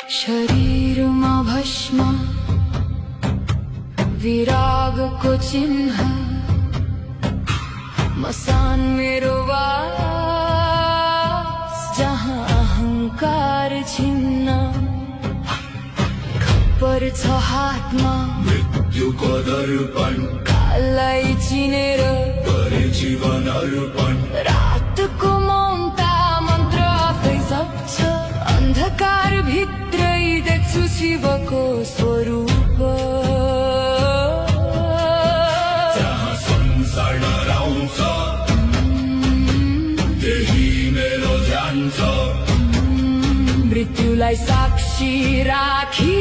शरीरमा भस्म विरागको चिन्ह मसान मेरो वास जहाँ अहंकार छिन्न खप्पर छ हातमा मृत्युको दर्पण काललाई चिनेर गरे जीवन अर्पण रातको मौनता मन्त्र आफै जप्छ अन्धकार भित्रै देख्छु शिवको स्वरूप जहाँ संसार डराउँछ त्यही मेरो ध्यान छ मृत्युलाई साक्षी राखी